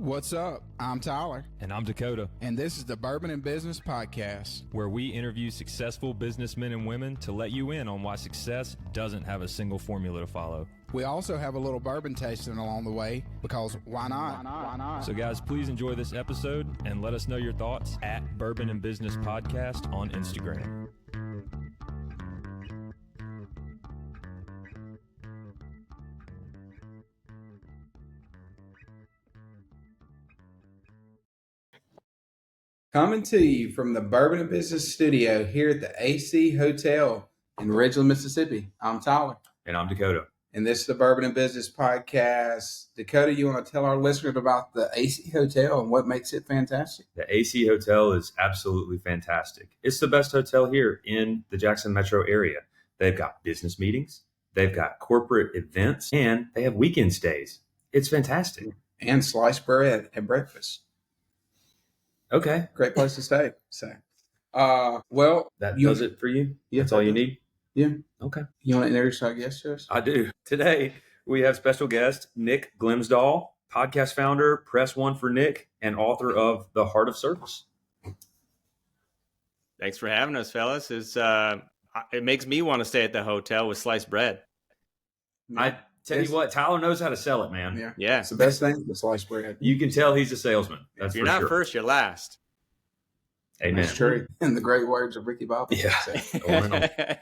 What's up? I'm Tyler. And I'm Dakota. And this is the Bourbon and Business Podcast, where we interview successful businessmen and women to let you in on why success doesn't have a single formula to follow. We also have a little bourbon tasting along the way, because why not? Why not? So guys, please enjoy this episode and let us know your thoughts at Bourbon and Business Podcast on Instagram. Coming to you from the Bourbon and Business Studio here at the AC Hotel in Ridgeland, Mississippi. I'm Tyler. And I'm Dakota. And this is the Bourbon and Business Podcast. Dakota, you want to tell our listeners about the AC Hotel and what makes it fantastic? The AC Hotel is absolutely fantastic. It's the best hotel here in the Jackson metro area. They've got business meetings, they've got corporate events, and they have weekend stays. It's fantastic. And sliced bread at breakfast. Okay. Great place to stay. So, well, that does it for you? Yeah, that's all you need? Yeah. Okay. You want to introduce our guest to us? I do. Today, we have special guest Nick Glimsdahl, podcast founder, Press One for Nick, and author of The Heart of Service. Thanks for having us, fellas. It makes me want to stay at the hotel with sliced bread. I tell you what, Tyler knows how to sell it, man. Yeah. It's the best thing, the sliced bread. You can tell he's a salesman. That's if you're not sure. First, you're last. Amen. That's true. In the great words of Ricky Bobby. Yeah.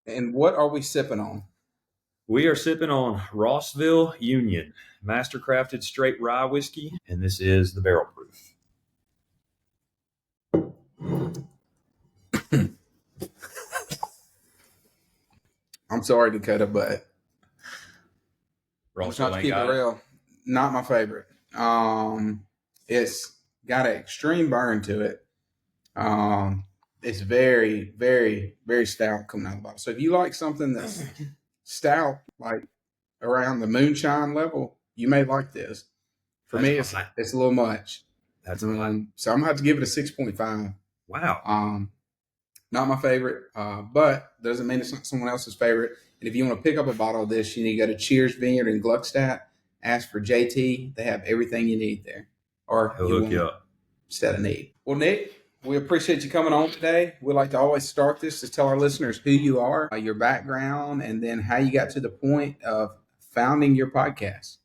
And what are we sipping on? We are sipping on Rossville Union, master-crafted straight rye whiskey, and this is the barrel proof. I'm sorry, Dakota, but Rossville to ain't keep it got it. real, not my favorite. It's got an extreme burn to it. It's very, very, very stout coming out of the bottle. So if you like something that's stout, like around the moonshine level, you may like this. For me, it's a little much. That's fine. So I'm going to have to give it a 6.5. Wow. Not my favorite, but doesn't mean it's not someone else's favorite. And if you want to pick up a bottle of this, you need to go to Cheers Vineyard in Gluckstadt. Ask for JT. They have everything you need there. Or He'll hook you up. Instead of need. Well, Nick, we appreciate you coming on today. We like to always start this to tell our listeners who you are, your background, and then how you got to the point of founding your podcast.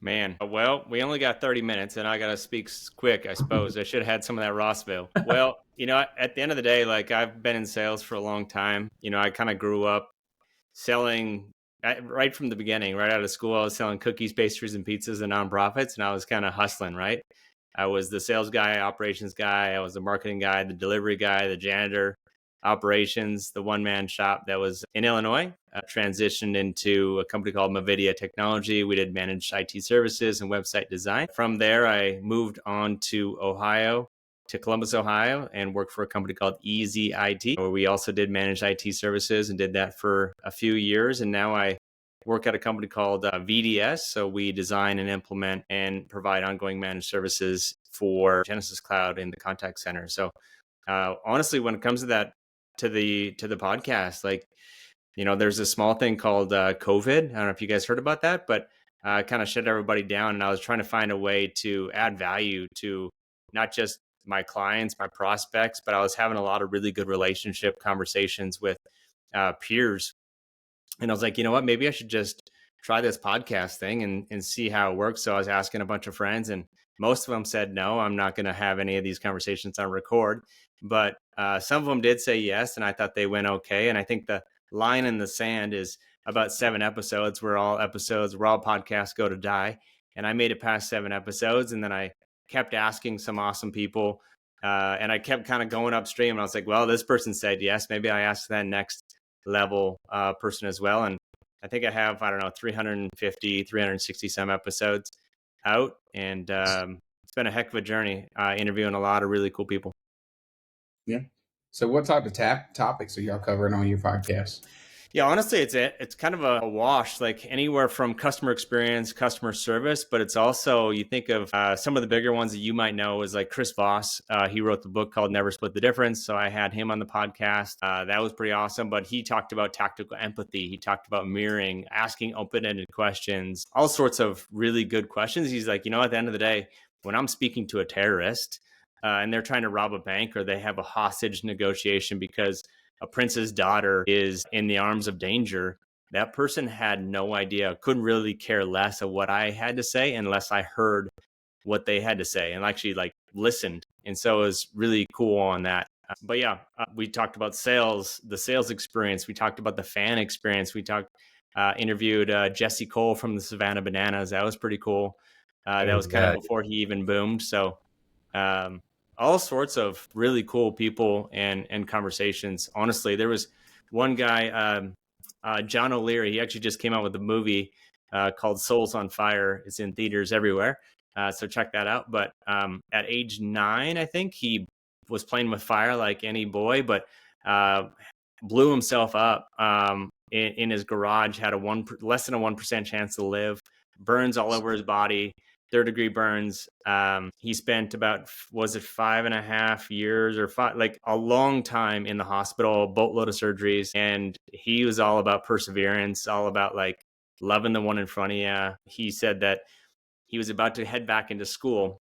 Man, well, we only got 30 minutes, and I got to speak quick, I suppose. I should have had some of that Rossville. Well, at the end of the day, like, I've been in sales for a long time. I kind of grew up selling right from the beginning. Right out of school, I was selling cookies, pastries, and pizzas and nonprofits, and I was kind of hustling, right? I was the sales guy, operations guy. I was the marketing guy, the delivery guy, the janitor, operations, the one-man shop that was in Illinois. I transitioned into a company called Mavidia Technology. We did managed IT services and website design. From there, I moved on to Columbus, Ohio, and worked for a company called Easy IT, where we also did managed IT services and did that for a few years. And now I work at a company called VDS. So we design and implement and provide ongoing managed services for Genesis Cloud in the contact center. So honestly, when it comes to that, to the podcast, like, there's a small thing called COVID. I don't know if you guys heard about that, but kind of shut everybody down. And I was trying to find a way to add value to not just my clients, my prospects, but I was having a lot of really good relationship conversations with peers. And I was like, you know what, maybe I should just try this podcast thing and see how it works. So I was asking a bunch of friends, and most of them said, no, I'm not going to have any of these conversations on record. But some of them did say yes, and I thought they went okay. And I think the line in the sand is about 7 episodes. We're all podcasts go to die. And I made it past 7 episodes, and then I kept asking some awesome people, and I kept kind of going upstream. And I was like, well, this person said yes. Maybe I asked that next level person as well. And I think I have, 350, 360 some episodes out. And it's been a heck of a journey interviewing a lot of really cool people. Yeah. So what type of topics are y'all covering on your podcast? Yeah, honestly, it's kind of a wash, like anywhere from customer experience, customer service, but it's also, you think of some of the bigger ones that you might know is like Chris Voss. He wrote the book called Never Split the Difference. So I had him on the podcast. That was pretty awesome. But he talked about tactical empathy. He talked about mirroring, asking open-ended questions, all sorts of really good questions. He's like, at the end of the day, when I'm speaking to a terrorist and they're trying to rob a bank, or they have a hostage negotiation because a prince's daughter is in the arms of danger, that person had no idea, couldn't really care less of what I had to say unless I heard what they had to say and actually like listened. And so it was really cool on that. But yeah, we talked about sales, the sales experience. We talked about the fan experience. We interviewed Jesse Cole from the Savannah Bananas. That was pretty cool. That was kind of before he even boomed. So all sorts of really cool people and conversations. Honestly, there was one guy, John O'Leary. He actually just came out with a movie called Souls on Fire. It's in theaters everywhere. So check that out. But at age 9, I think he was playing with fire like any boy, but blew himself up in his garage, had less than a 1% chance to live, burns all over his body. 3rd-degree burns. He spent about, was it 5.5 years or like a long time in the hospital, a boatload of surgeries. And he was all about perseverance, all about like loving the one in front of you. He said that he was about to head back into school.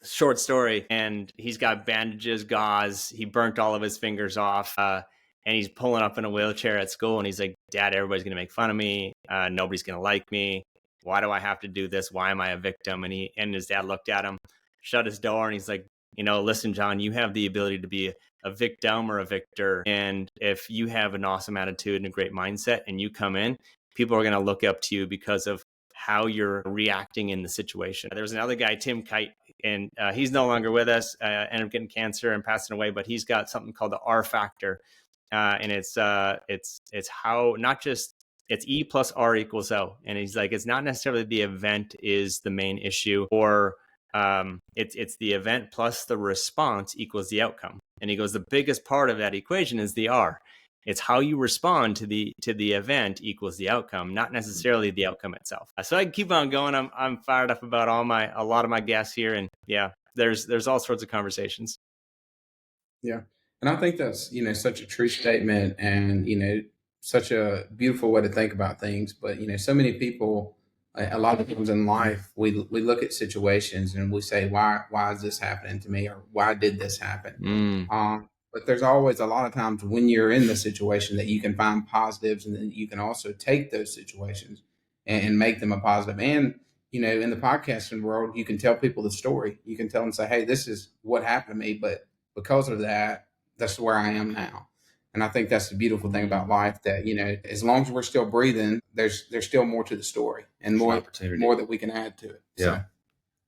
Short story. And he's got bandages, gauze. He burnt all of his fingers off. And he's pulling up in a wheelchair at school. And he's like, Dad, everybody's going to make fun of me. Nobody's going to like me. Why do I have to do this? Why am I a victim? And his dad looked at him, shut his door, and he's like, listen, John, you have the ability to be a victim or a victor. And if you have an awesome attitude and a great mindset and you come in, people are going to look up to you because of how you're reacting in the situation. There was another guy, Tim Kite, and he's no longer with us, ended up getting cancer and passing away, but he's got something called the R factor. And it's how, not just, it's E plus R equals O. And he's like, it's not necessarily the event is the main issue, or it's the event plus the response equals the outcome. And he goes, the biggest part of that equation is the R. It's how you respond to the event equals the outcome, not necessarily the outcome itself. So I can keep on going. I'm fired up about a lot of my guests here, and yeah, there's all sorts of conversations. Yeah, and I think that's such a true statement, and such a beautiful way to think about things. But so many people, a lot of times in life, we look at situations and we say, why is this happening to me, or why did this happen? But there's always a lot of times when you're in the situation that you can find positives, and then you can also take those situations and make them a positive. And in the podcasting world, you can tell people the story. You can tell them, say, hey, this is what happened to me, but because of that, that's where I am now. And I think that's the beautiful thing about life, that, as long as we're still breathing, there's still more to the story and more that we can add to it. Yeah.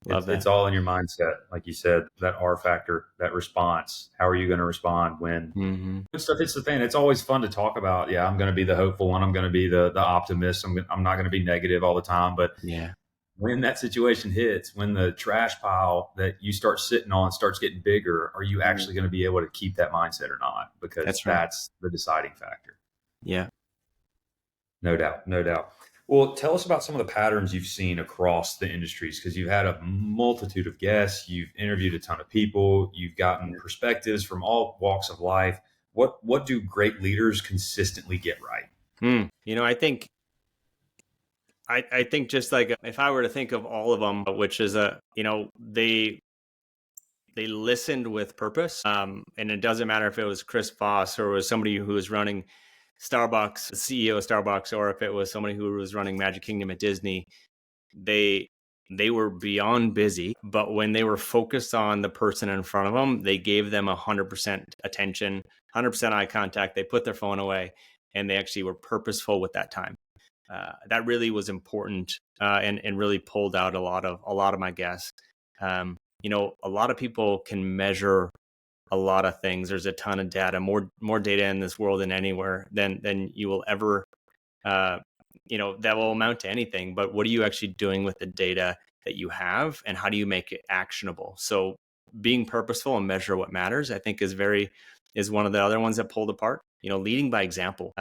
So, it's all in your mindset. Like you said, that R factor, that response. How are you going to respond when stuff hits the fan? It's always fun to talk about. Yeah, I'm going to be the hopeful one. I'm going to be the optimist. I'm not going to be negative all the time. But yeah, when that situation hits, when the trash pile that you start sitting on starts getting bigger, are you actually going to be able to keep that mindset or not? Because that's the deciding factor. Yeah. No doubt. Well, tell us about some of the patterns you've seen across the industries, because you've had a multitude of guests. You've interviewed a ton of people. You've gotten perspectives from all walks of life. What do great leaders consistently get right? I think just like if I were to think of all of them, which is they listened with purpose. And it doesn't matter if it was Chris Voss or it was somebody who was running Starbucks, the CEO of Starbucks, or if it was somebody who was running Magic Kingdom at Disney. They were beyond busy, but when they were focused on the person in front of them, they gave them 100% attention, 100% eye contact. They put their phone away, and they actually were purposeful with that time. That really was important, and really pulled out a lot of my guests. A lot of people can measure a lot of things. There's a ton of data, more data in this world than anywhere than you will ever, that will amount to anything. But what are you actually doing with the data that you have, and how do you make it actionable? So being purposeful and measure what matters, I think is one of the other ones that pulled apart. Leading by example.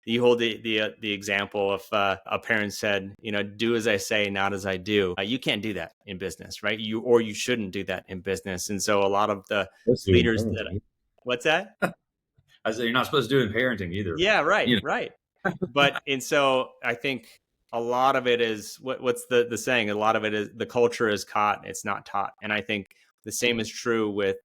you hold the example of a parent said, do as I say, not as I do. You can't do that in business, right? You shouldn't do that in business. And so a lot of the leaders what's that? I said, you're not supposed to do it in parenting either. Yeah, right, right. But, and so I think a lot of it is what's the saying? A lot of it is the culture is caught, it's not taught. And I think the same is true with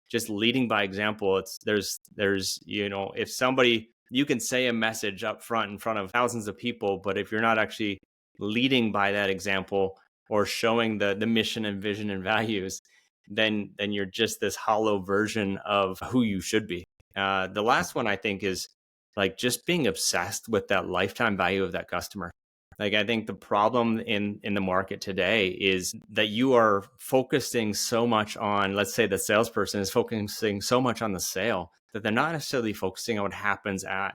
just leading by example. There's if somebody, you can say a message up front in front of thousands of people, but if you're not actually leading by that example or showing the mission and vision and values, then you're just this hollow version of who you should be. The last one I think is like just being obsessed with that lifetime value of that customer. Like, I think the problem in the market today is that you are focusing so much on, let's say the salesperson is focusing so much on the sale that they're not necessarily focusing on what happens at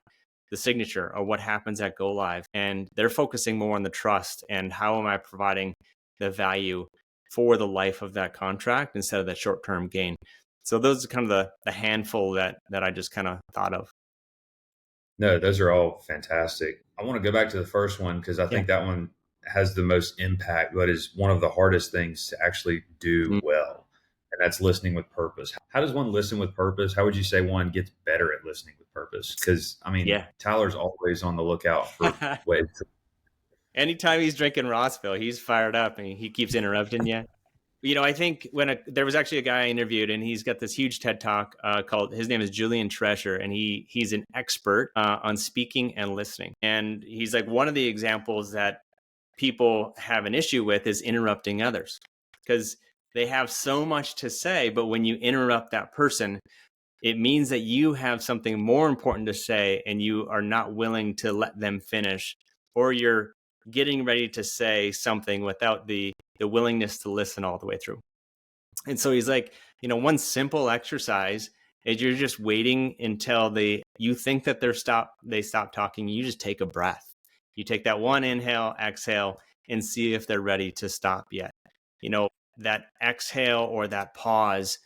the signature or what happens at go live. And they're focusing more on the trust and how am I providing the value for the life of that contract instead of that short-term gain. So those are kind of the handful that I just kind of thought of. No, those are all fantastic. I want to go back to the first one because I think that one has the most impact, but is one of the hardest things to actually do well. And that's listening with purpose. How does one listen with purpose? How would you say one gets better at listening with purpose? Because, I mean, Tyler's always on the lookout for ways to... Anytime he's drinking Rossville, he's fired up and he keeps interrupting you. I think there was actually a guy I interviewed and he's got this huge TED Talk called, his name is Julian Treasure, and he's an expert on speaking and listening. And he's like, one of the examples that people have an issue with is interrupting others because they have so much to say, but when you interrupt that person, it means that you have something more important to say and you are not willing to let them finish, or you're getting ready to say something without the willingness to listen all the way through. And so he's like, one simple exercise is you're just waiting until you think that they stop talking. You just take a breath. You take that one inhale, exhale, and see if they're ready to stop yet. That exhale or that pause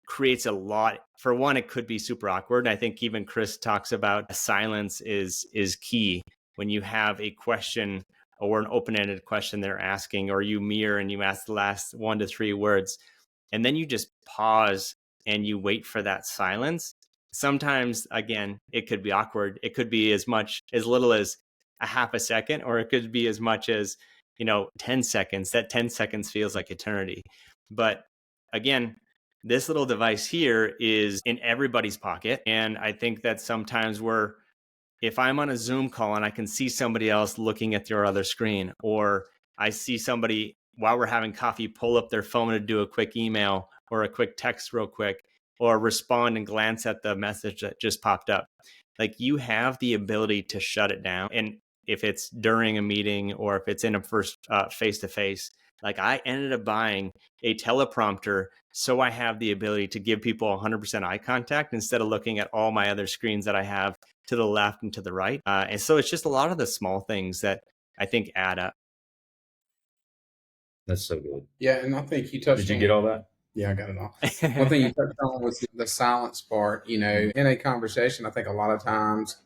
creates a lot. For one, it could be super awkward. And I think even Chris talks about silence is key. When you have a question or an open-ended question they're asking, or you mirror and you ask the last 1 to 3 words, and then you just pause and you wait for that silence. Sometimes, again, it could be awkward. It could be as little as a half a second, or it could be as much as, 10 seconds. That 10 seconds feels like eternity. But again, this little device here is in everybody's pocket. And I think that sometimes if I'm on a Zoom call and I can see somebody else looking at your other screen, or I see somebody while we're having coffee pull up their phone to do a quick email or a quick text real quick, or respond and glance at the message that just popped up, like, you have the ability to shut it down. And if it's during a meeting or if it's in a first face-to-face, like, I ended up buying a teleprompter so I have the ability to give people 100% eye contact instead of looking at all my other screens that I have to the left and to the right. And so it's just a lot of the small things that I think add up. That's so good. Yeah, and I think you touched on... Did you get all that? Yeah, I got it all. One thing you touched on was the silence part. In a conversation, I think a lot of times,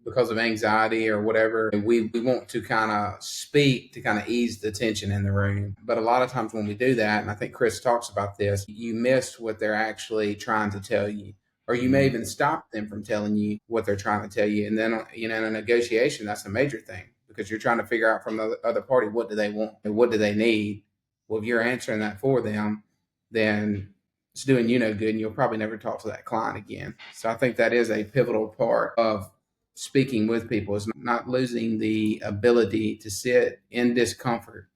because of anxiety or whatever, we want to kind of speak to kind of ease the tension in the room. But a lot of times when we do that, and I think Chris talks about this, you miss what they're actually trying to tell you. Or you may even stop them from telling you what they're trying to tell you. And then, in a negotiation, that's a major thing, because you're trying to figure out from the other party, what do they want and what do they need? Well, if you're answering that for them, then it's doing you no good, and you'll probably never talk to that client again. So I think that is a pivotal part of speaking with people, is not losing the ability to sit in discomfort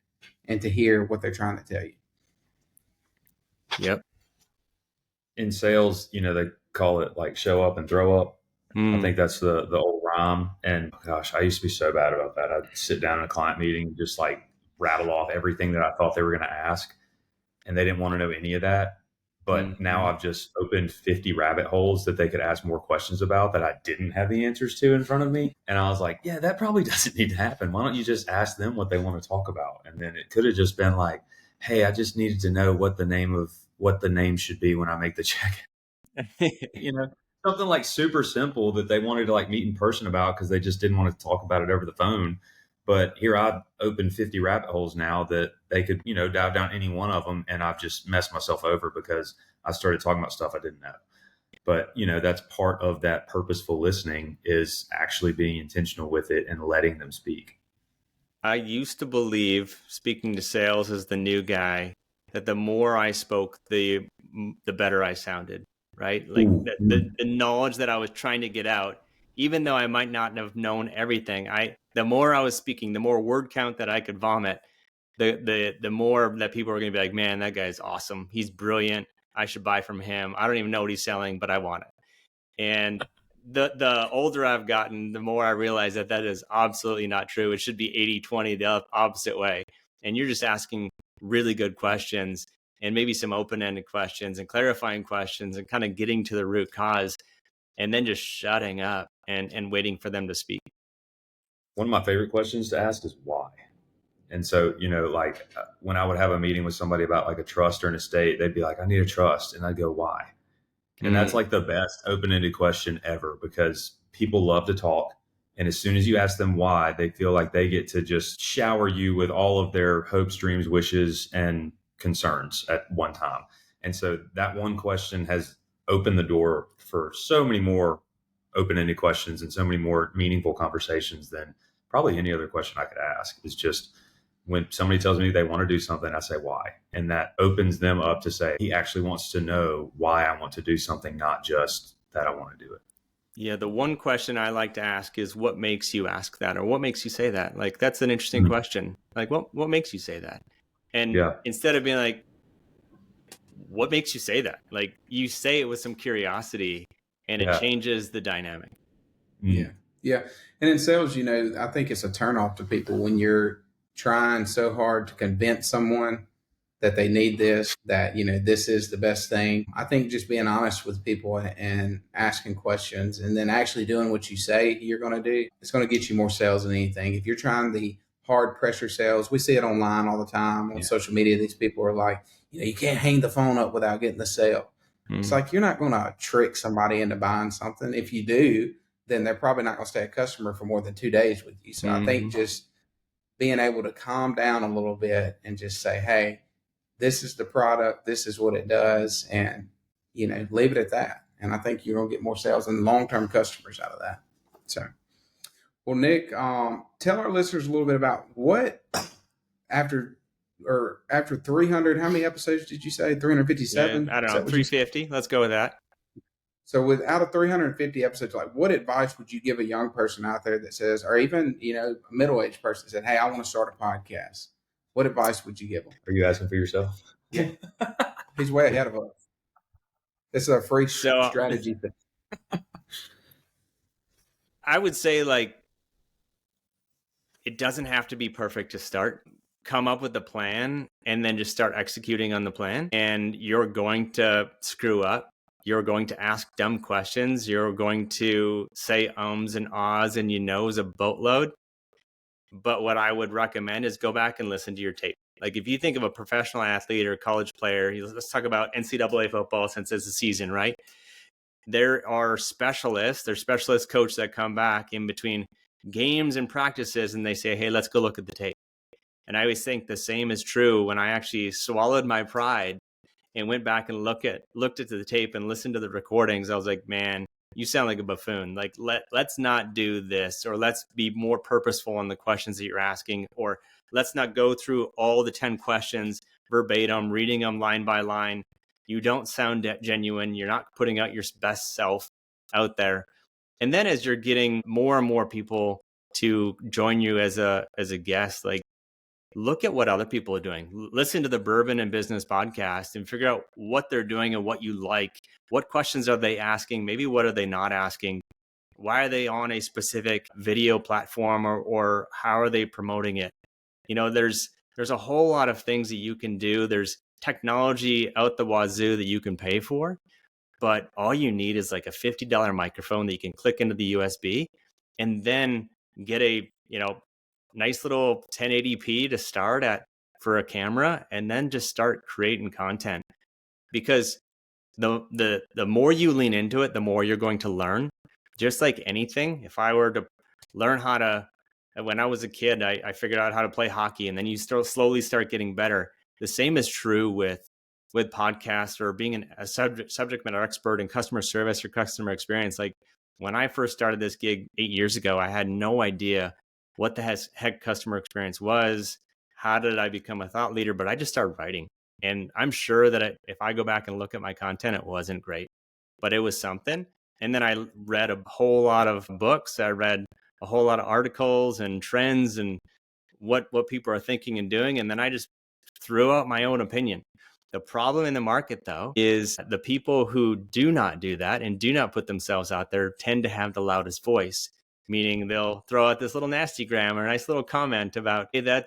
and to hear what they're trying to tell you. Yep. In sales, they call it like show up and throw up. I think that's the old rhyme. And gosh, I used to be so bad about that. I'd sit down in a client meeting and just like rattle off everything that I thought they were going to ask. And they didn't want to know any of that. But now I've just opened 50 rabbit holes that they could ask more questions about that I didn't have the answers to in front of me. And I was like, yeah, that probably doesn't need to happen. Why don't you just ask them what they want to talk about? And then it could have just been like, hey, I just needed to know what the name should be when I make the check. something like super simple that they wanted to like meet in person about because they just didn't want to talk about it over the phone. But here I've opened 50 rabbit holes now that they could, dive down any one of them. And I've just messed myself over because I started talking about stuff I didn't know. But, that's part of that purposeful listening, is actually being intentional with it and letting them speak. I used to believe, speaking to sales as the new guy, that the more I spoke, the better I sounded, right? Like the knowledge that I was trying to get out, even though I might not have known everything, the more I was speaking, the more word count that I could vomit, the more that people are going to be like, man, that guy's awesome. He's brilliant. I should buy from him. I don't even know what he's selling, but I want it. And the older I've gotten, the more I realize that is absolutely not true. It should be 80-20, the opposite way. And you're just asking really good questions, and maybe some open-ended questions and clarifying questions, and kind of getting to the root cause, and then just shutting up and waiting for them to speak. One of my favorite questions to ask is why. And so, like when I would have a meeting with somebody about like a trust or an estate, they'd be like, I need a trust. And I'd go, why? And that's like the best open-ended question ever, because people love to talk. And as soon as you ask them why, they feel like they get to just shower you with all of their hopes, dreams, wishes, and concerns at one time. And so that one question has opened the door for so many more open-ended questions and so many more meaningful conversations than probably any other question I could ask. It's just, when somebody tells me they want to do something, I say why. And that opens them up to say, he actually wants to know why I want to do something, not just that I want to do it. Yeah, the one question I like to ask is, what makes you ask that? Or what makes you say that? Like, that's an interesting question. Like, what makes you say that? And instead of being like, what makes you say that? Like, you say it with some curiosity, and it changes the dynamic. Yeah. And in sales, I think it's a turnoff to people when you're trying so hard to convince someone that they need this, that, this is the best thing. I think just being honest with people and asking questions and then actually doing what you say you're going to do, it's going to get you more sales than anything. If you're trying the hard pressure sales, we see it online all the time on social media. These people are like, you can't hang the phone up without getting the sale. It's like, you're not going to trick somebody into buying something. If you do, then they're probably not going to stay a customer for more than 2 days with you. So I think just being able to calm down a little bit and just say, hey, this is the product, this is what it does, and, leave it at that. And I think you're going to get more sales and long-term customers out of that. So, well, Nick, tell our listeners a little bit about what, after 300, how many episodes did you say? 357? Yeah, I don't know, 350. Let's go with that. So out of 350 episodes, like, what advice would you give a young person out there that says, or even, a middle-aged person that said, hey, I want to start a podcast? What advice would you give them? Are you asking for yourself? Yeah. He's way ahead of us. This is a free strategy thing. I would say, like, it doesn't have to be perfect to start. Come up with a plan and then just start executing on the plan. And you're going to screw up. You're going to ask dumb questions. You're going to say ums and ahs and a boatload. But what I would recommend is go back and listen to your tape. Like, if you think of a professional athlete or college player, let's talk about NCAA football since it's a season, right? There are specialists, there's specialist coaches that come back in between games and practices and they say, hey, let's go look at the tape. And I always think the same is true when I actually swallowed my pride and went back and looked at the tape and listened to the recordings. I was like, man, you sound like a buffoon. Like, let's not do this, or let's be more purposeful on the questions that you're asking, or let's not go through all the 10 questions verbatim, reading them line by line. You don't sound genuine. You're not putting out your best self out there. And then as you're getting more and more people to join you as a guest, like, look at what other people are doing. Listen to the Bourbon and Business Podcast and figure out what they're doing and what you like. What questions are they asking? Maybe what are they not asking? Why are they on a specific video platform, or how are they promoting it? There's a whole lot of things that you can do. There's technology out the wazoo that you can pay for, but all you need is like a $50 microphone that you can click into the USB and then get a, nice little 1080p to start at for a camera, and then just start creating content. Because the more you lean into it, the more you're going to learn. Just like anything, if I were to learn when I was a kid, I figured out how to play hockey, and then you slowly start getting better. The same is true with podcasts or being a subject matter expert in customer service or customer experience. Like when I first started this gig 8 years ago, I had no idea what the heck customer experience was. How did I become a thought leader? But I just started writing. And I'm sure that if I go back and look at my content, it wasn't great, but it was something. And then I read a whole lot of books. I read a whole lot of articles and trends and what people are thinking and doing. And then I just threw out my own opinion. The problem in the market, though, is the people who do not do that and do not put themselves out there tend to have the loudest voice, meaning they'll throw out this little nasty gram or a nice little comment about, hey,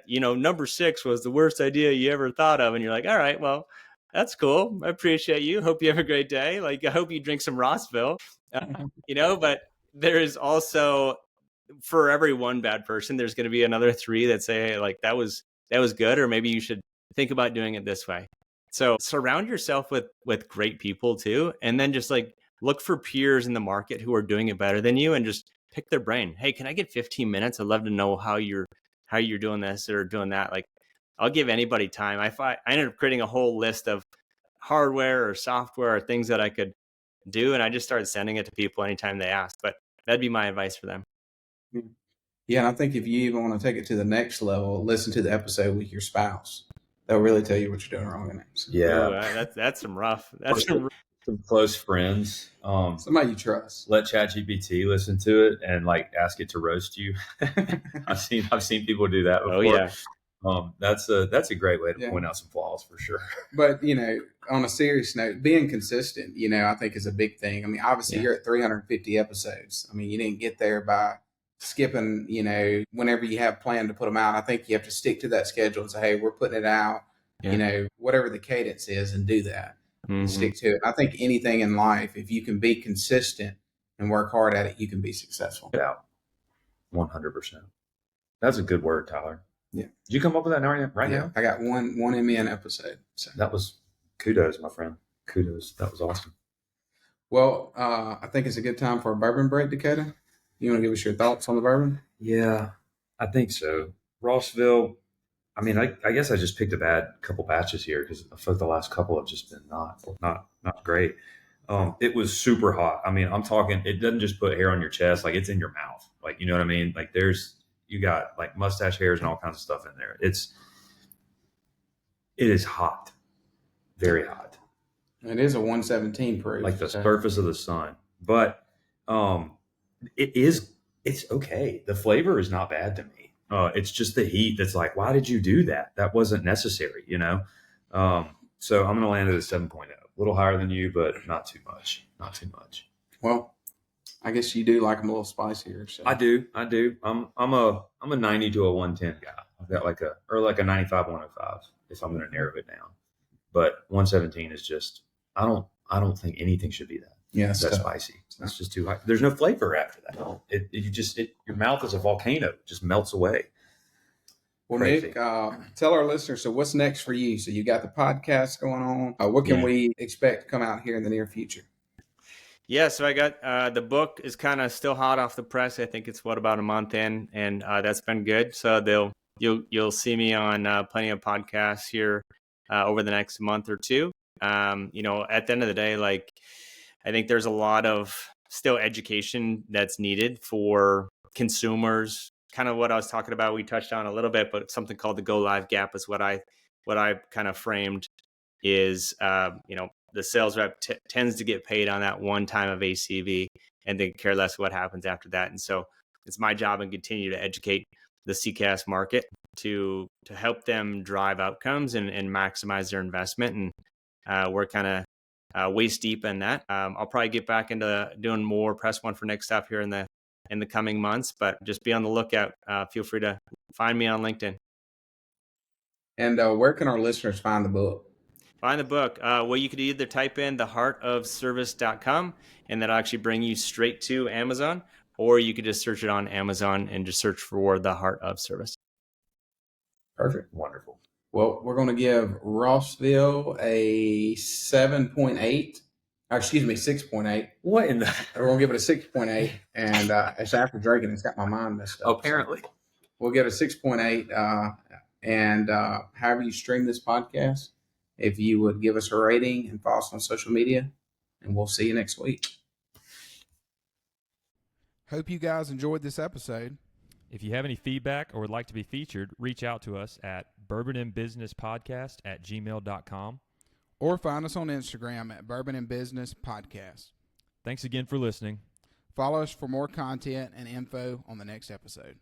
number 6 was the worst idea you ever thought of. And you're like, all right, well, that's cool. I appreciate you. Hope you have a great day. Like, I hope you drink some Rossville, but there is also, for every one bad person, there's going to be another 3 that say, hey, like, that was good. Or maybe you should think about doing it this way. So surround yourself with great people too. And then just like look for peers in the market who are doing it better than you and just pick their brain. Hey, can I get 15 minutes? I'd love to know how you're doing this or doing that. Like, I'll give anybody time. I ended up creating a whole list of hardware or software or things that I could do. And I just started sending it to people anytime they asked, but that'd be my advice for them. Yeah. And I think if you even want to take it to the next level, listen to the episode with your spouse. They'll really tell you what you're doing wrong in it. So. Yeah. That's some rough. That's some close friends. Somebody you trust. Let ChatGPT listen to it and like ask it to roast you. I've seen people do that before. Oh yeah. That's a great way to point out some flaws for sure. But on a serious note, being consistent, I think is a big thing. I mean, obviously you're at 350 episodes. I mean, you didn't get there by skipping, whenever you have planned to put them out. I think you have to stick to that schedule and say, hey, we're putting it out, whatever the cadence is, and do that. Mm-hmm. Stick to it. I think anything in life, if you can be consistent and work hard at it, you can be successful. Yeah, 100%. That's a good word, Tyler. Yeah. Did you come up with that right now? I got one MN episode. So. That was kudos, my friend. Kudos. That was awesome. Well, I think it's a good time for a bourbon break, Dakota. You want to give us your thoughts on the bourbon? Yeah, I think so. Rossville, I mean, I guess I just picked a bad couple batches here because I feel like the last couple have just been not great. It was super hot. I mean, I'm talking, it doesn't just put hair on your chest, like it's in your mouth. Like, you know what I mean? Like you got like mustache hairs and all kinds of stuff in there. It is hot, very hot. It is a 117 proof. Like the surface of the sun. But it's okay. The flavor is not bad to me. It's just the heat that's like, why did you do that? That wasn't necessary, So I'm going to land at a 7.0. A little higher than you, but not too much. Not too much. Well, I guess you do like them a little spicier. So. I do. I'm a 90 to a 110 guy. I've got like a 95, 105 if I'm going to narrow it down. But 117 is just, I don't think anything should be that. Yeah, that's spicy. That's just too high. There's no flavor after that. No. Your mouth is a volcano. It just melts away. Well, Crazy. Nick, tell our listeners, so what's next for you? So you got the podcast going on. What can we expect to come out here in the near future? Yeah, so I got the book is kind of still hot off the press. I think it's about a month in, and that's been good. So you'll see me on plenty of podcasts here over the next month or two. At the end of the day, like, I think there's a lot of still education that's needed for consumers. Kind of what I was talking about, we touched on a little bit, but something called the go live gap is what I kind of framed is, the sales rep tends to get paid on that one time of ACV and they care less what happens after that. And so it's my job and continue to educate the CCaaS market to help them drive outcomes and maximize their investment. And we're kind of waist deep in that. I'll probably get back into doing more press one for Nick stuff here in the coming months, but just be on the lookout. Feel free to find me on LinkedIn. And where can our listeners find the book? Find the book. Well, you could either type in theheartofservice.com and that'll actually bring you straight to Amazon, or you could just search it on Amazon and just search for The Heart of Service. Perfect. Wonderful. Well, we're going to give Rossville a 7.8. Excuse me, 6.8. What in the? We're going to give it a 6.8. And it's after drinking. It's got my mind messed up. Apparently. So we'll give it a 6.8. And however you stream this podcast, if you would give us a rating and follow us on social media, and we'll see you next week. Hope you guys enjoyed this episode. If you have any feedback or would like to be featured, reach out to us at bourbonandbusinesspodcast@gmail.com. Or find us on Instagram at Bourbon and Business Podcast. Thanks again for listening. Follow us for more content and info on the next episode.